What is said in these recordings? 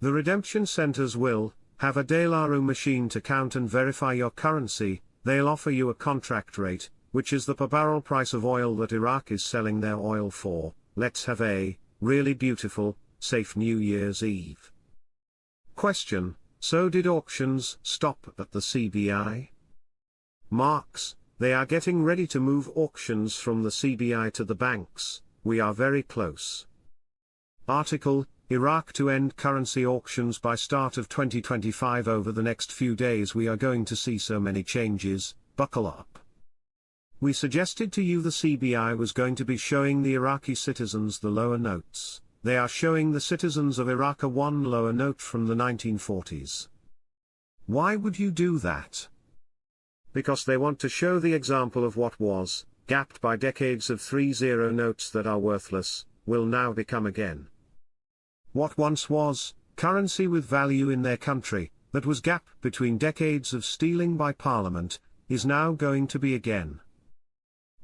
The redemption centers will have a Delaru machine to count and verify your currency. They'll offer you a contract rate, which is the per barrel price of oil that Iraq is selling their oil for. Let's have a really beautiful, safe New Year's Eve. Question: so did auctions stop at the CBI? Marks: they are getting ready to move auctions from the CBI to the banks. We are very close. Article: Iraq to end currency auctions by start of 2025. Over the next few days we are going to see so many changes, buckle up. We suggested to you the CBI was going to be showing the Iraqi citizens the lower notes. They are showing the citizens of Iraq a one lower note from the 1940s. Why would you do that? Because they want to show the example of what was, gapped by decades of 3-0 notes that are worthless, will now become again. What once was, currency with value in their country, that was gapped between decades of stealing by Parliament, is now going to be again.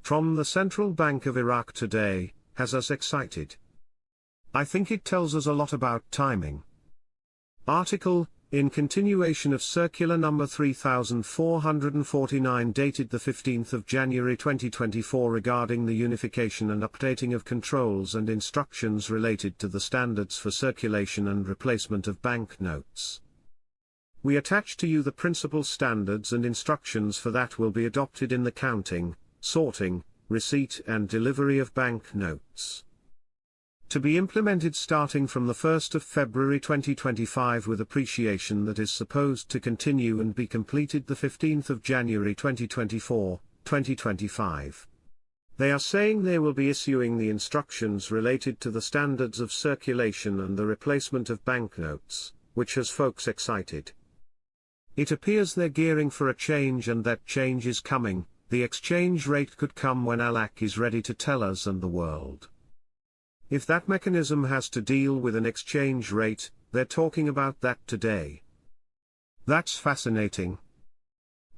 From the Central Bank of Iraq today, has us excited. I think it tells us a lot about timing. Article: in continuation of Circular Number 3449 dated the 15th of January 2024 regarding the unification and updating of controls and instructions related to the standards for circulation and replacement of bank notes. We attach to you the principal standards and instructions for that will be adopted in the counting, sorting, receipt and delivery of bank notes. To be implemented starting from the 1st of February 2025 with appreciation that is supposed to continue and be completed the 15th of January 2025. They are saying they will be issuing the instructions related to the standards of circulation and the replacement of banknotes, which has folks excited. It appears they're gearing for a change and that change is coming. The exchange rate could come when Allah is ready to tell us and the world. If that mechanism has to deal with an exchange rate, they're talking about that today. That's fascinating.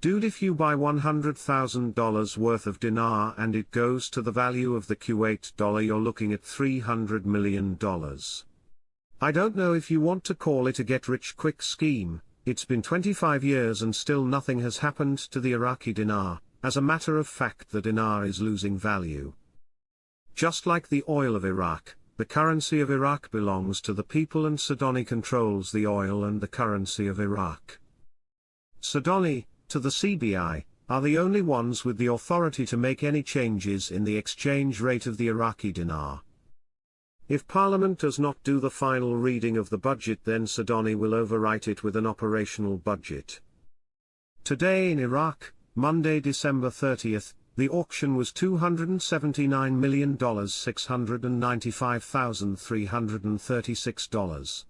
Dude, if you buy $100,000 worth of dinar and it goes to the value of the Kuwait dollar, you're looking at $300 million. I don't know if you want to call it a get-rich-quick scheme. It's been 25 years and still nothing has happened to the Iraqi dinar. As a matter of fact, the dinar is losing value. Just like the oil of Iraq, the currency of Iraq belongs to the people and Sudani controls the oil and the currency of Iraq. Sudani, to the CBI, are the only ones with the authority to make any changes in the exchange rate of the Iraqi dinar. If Parliament does not do the final reading of the budget, then Sudani will overwrite it with an operational budget. Today in Iraq, Monday, December 30th, the auction was $279,695,336.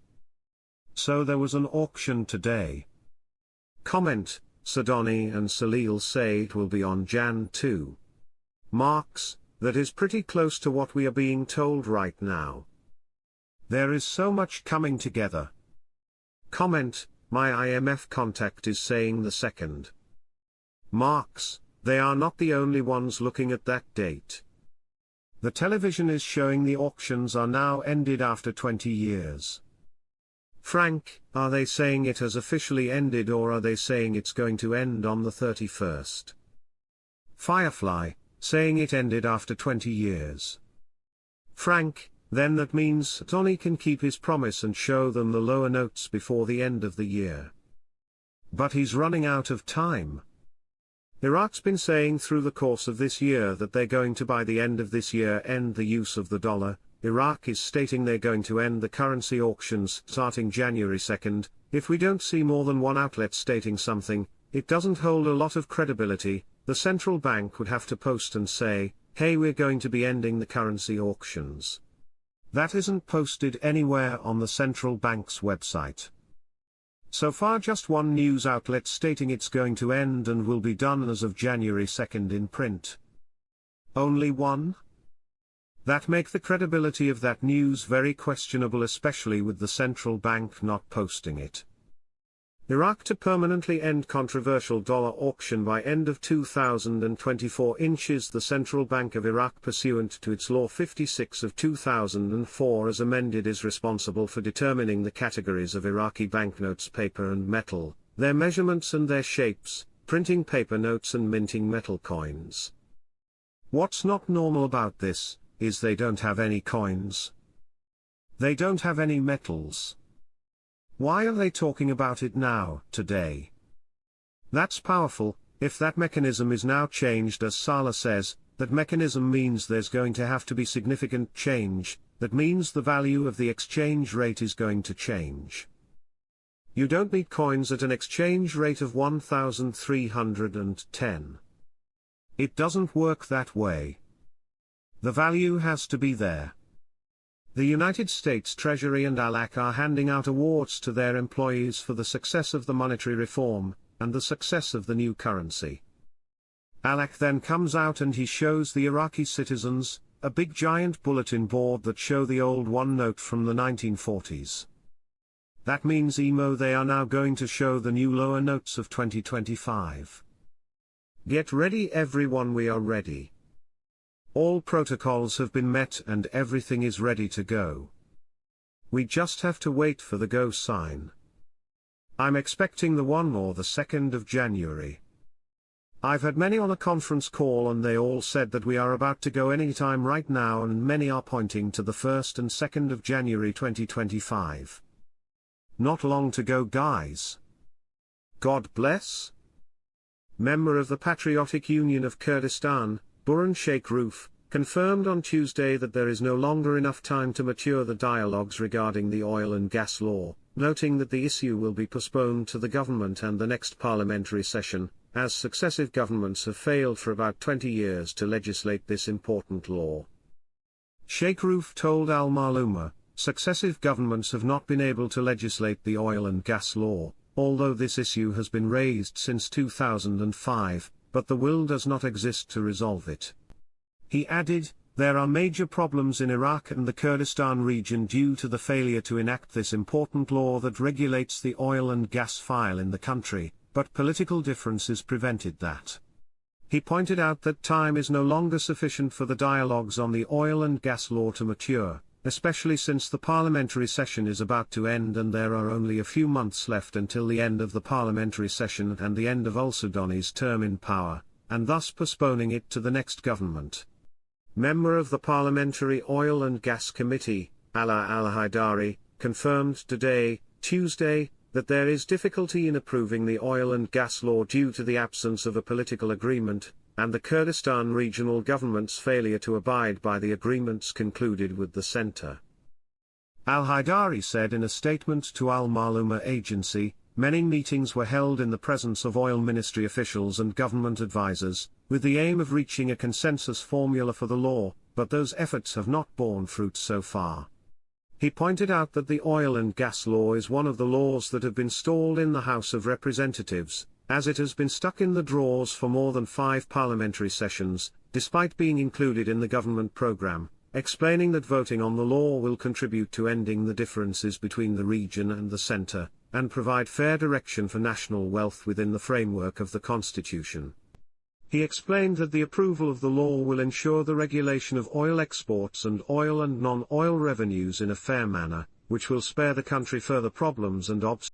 So there was an auction today. Comment: Sudani and Salil say it will be on Jan 2. Marks: that is pretty close to what we are being told right now. There is so much coming together. Comment: my IMF contact is saying the 2nd. Marks: they are not the only ones looking at that date. The television is showing the auctions are now ended after 20 years. Frank: are they saying it has officially ended or are they saying it's going to end on the 31st? Firefly: saying it ended after 20 years. Frank: then that means Tony can keep his promise and show them the lower notes before the end of the year. But he's running out of time. Iraq's been saying through the course of this year that they're going to by the end of this year end the use of the dollar. Iraq is stating they're going to end the currency auctions starting January 2nd. If we don't see more than one outlet stating something, it doesn't hold a lot of credibility. The central bank would have to post and say, hey, we're going to be ending the currency auctions. That isn't posted anywhere on the central bank's website. So far just one news outlet stating it's going to end and will be done as of January 2nd in print. Only one? That make the credibility of that news very questionable, especially with the central bank not posting it. Iraq to permanently end controversial dollar auction by end of 2024. Inches the Central Bank of Iraq, pursuant to its Law 56 of 2004 as amended, is responsible for determining the categories of Iraqi banknotes, paper and metal, their measurements and their shapes, printing paper notes and minting metal coins. What's not normal about this is they don't have any coins. They don't have any metals. Why are they talking about it now, today? That's powerful. If that mechanism is now changed, as Salah says, that mechanism means there's going to have to be significant change. That means the value of the exchange rate is going to change. You don't need coins at an exchange rate of 1,310. It doesn't work that way. The value has to be there. The United States Treasury and ALAC are handing out awards to their employees for the success of the monetary reform, and the success of the new currency. ALAC then comes out and he shows the Iraqi citizens a big giant bulletin board that show the old one note from the 1940s. That means they are now going to show the new lower notes of 2025. Get ready everyone, we are ready. All protocols have been met and everything is ready to go. We just have to wait for the go sign. I'm expecting the 1 or the 2nd of January. I've had many on a conference call and they all said that we are about to go anytime right now, and many are pointing to the 1st and 2nd of January 2025. Not long to go, guys. God bless. Member of the Patriotic Union of Kurdistan, Burhan Sheikh Roof, confirmed on Tuesday that there is no longer enough time to mature the dialogues regarding the oil and gas law, noting that the issue will be postponed to the government and the next parliamentary session, as successive governments have failed for about 20 years to legislate this important law. Sheikh Roof told Al Maluma, successive governments have not been able to legislate the oil and gas law, although this issue has been raised since 2005, but the will does not exist to resolve it. He added, there are major problems in Iraq and the Kurdistan region due to the failure to enact this important law that regulates the oil and gas file in the country, but political differences prevented that. He pointed out that time is no longer sufficient for the dialogues on the oil and gas law to mature, especially since the parliamentary session is about to end and there are only a few months left until the end of the parliamentary session and the end of al-Sudani's term in power, and thus postponing it to the next government. Member of the Parliamentary Oil and Gas Committee, Ala al-Haidari, confirmed today, Tuesday, that there is difficulty in approving the oil and gas law due to the absence of a political agreement, and the Kurdistan regional government's failure to abide by the agreements concluded with the center. Al-Haidari said in a statement to Al Maluma agency, many meetings were held in the presence of oil ministry officials and government advisors, with the aim of reaching a consensus formula for the law, but those efforts have not borne fruit so far. He pointed out that the oil and gas law is one of the laws that have been stalled in the House of Representatives, as it has been stuck in the drawers for more than 5 parliamentary sessions, despite being included in the government program, explaining that voting on the law will contribute to ending the differences between the region and the center, and provide fair direction for national wealth within the framework of the Constitution. He explained that the approval of the law will ensure the regulation of oil exports and oil and non-oil revenues in a fair manner, which will spare the country further problems and obstacles.